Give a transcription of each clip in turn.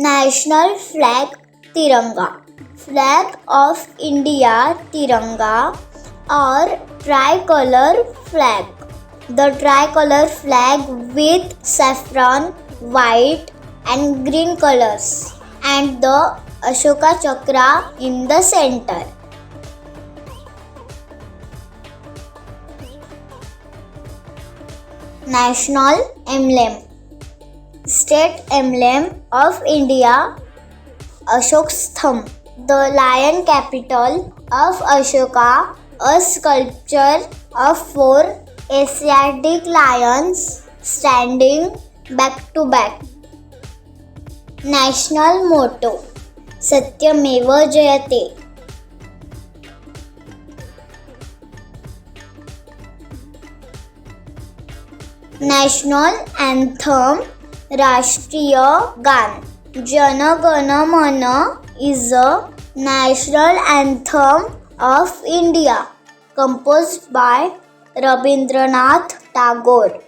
National flag Tiranga. Flag of India Tiranga or tricolor flag. The tricolor flag with saffron, white and green colors and the Ashoka Chakra in the center. National emblem. State emblem of India, Ashok Sthambh, the lion capital of Ashoka, a sculpture of 4 Asiatic lions standing back to back. National motto, Satyameva Jayate. National anthem, Rashtriya Gan. Jana Gana Mana is a national anthem of India, composed by Rabindranath Tagore.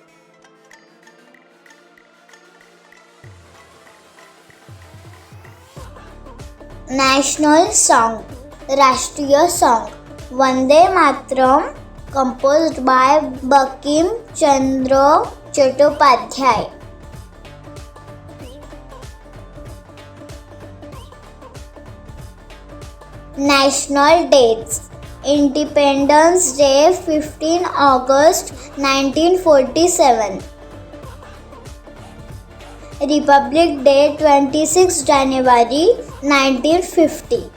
National song, Rashtriya song, Vande Mataram, composed by Bankim Chandra Chattopadhyay. National dates. Independence Day 15 August 1947. Republic Day 26 January 1950.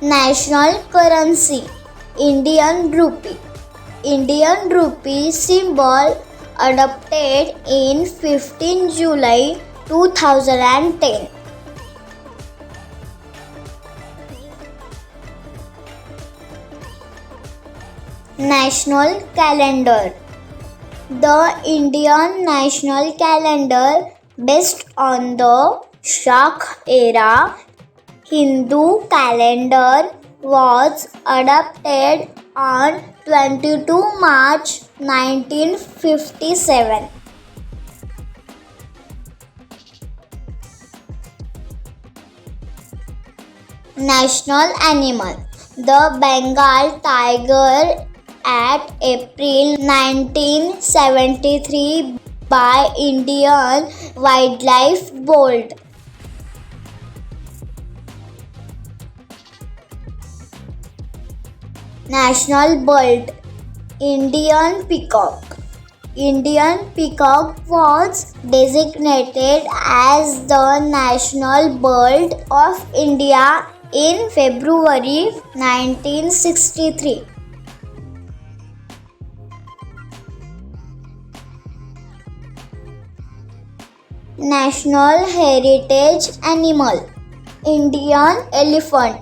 National currency, Indian rupee. Indian rupee symbol adopted in 15 July 2010. National calendar. The Indian national calendar, based on the Shaka era Hindu calendar, was adopted on 22 March 1957. National animal, the Bengal tiger, at April 1973 by Indian Wildlife Board. National bird, Indian peacock. Indian peacock was designated as the national bird of India in February 1963. National heritage animal, Indian elephant.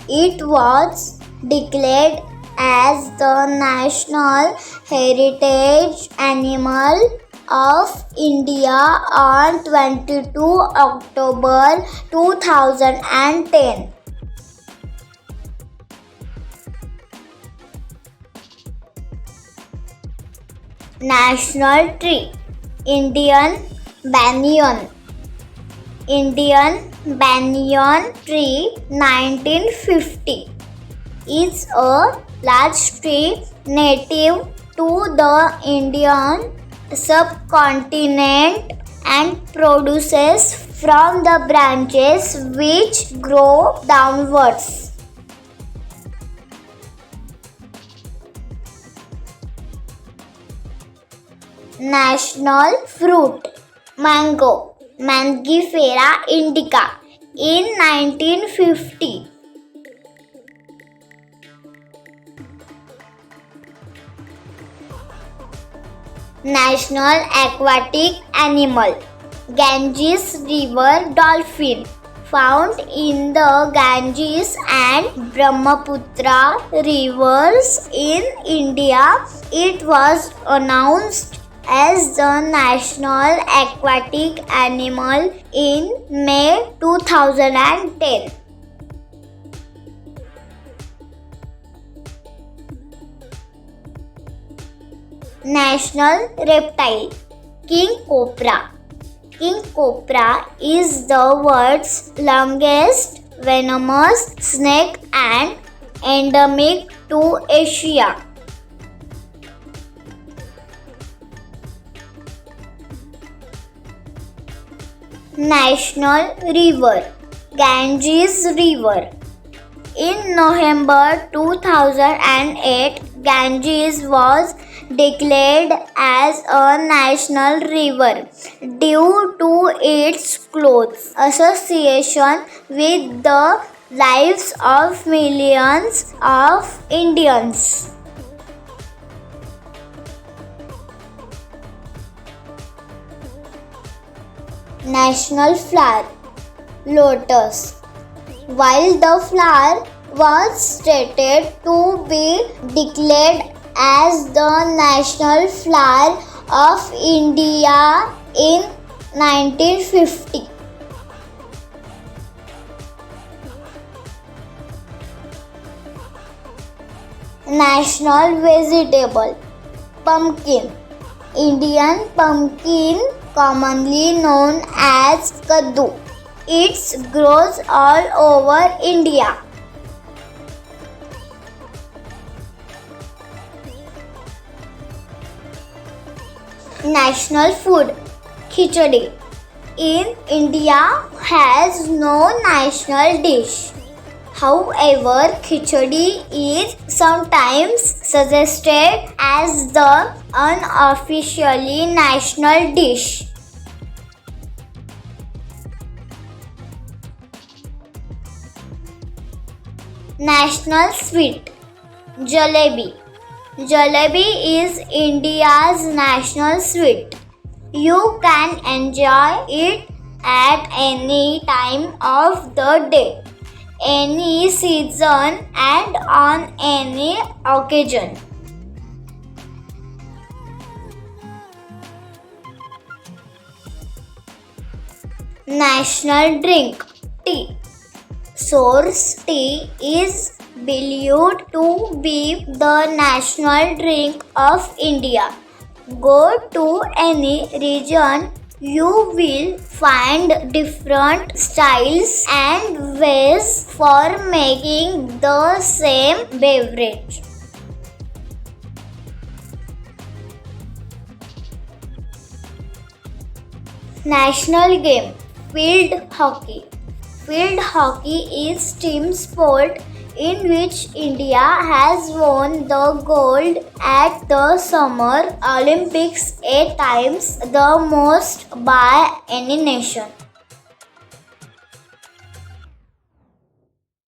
It was declared as the national heritage animal of India on 22 October 2010. National tree, Indian banyan. Indian banyan tree 1950 is a large tree native to the Indian subcontinent and produces from the branches which grow downwards. National fruit, mango, Mangifera indica in 1950. National aquatic animal, Ganges river dolphin. Found in the Ganges and Brahmaputra rivers in India, it was announced as the national aquatic animal in May 2010. National reptile King cobra. King cobra is the world's longest venomous snake and endemic to Asia. National river Ganges River. In November 2008, Ganges was declared as a national river due to its close association with the lives of millions of Indians. National flower Lotus. While the flower was stated to be declared as the national flower of India in 1950. National vegetable Pumpkin. Indian pumpkin, commonly known as kaddu. It grows all over India. National food Khichdi. In India has no national dish. However, khichdi is sometimes suggested as the unofficially national dish. National sweet Jalebi. Jalebi is India's national sweet. You can enjoy it at any time of the day, any season, and on any occasion. National drink Tea. Source tea is believed to be the national drink of India. Go to any region, you will find different styles and ways for making the same beverage. National game Field hockey. Field hockey is team sport in which India has won the gold at the Summer Olympics 8 times, the most by any nation.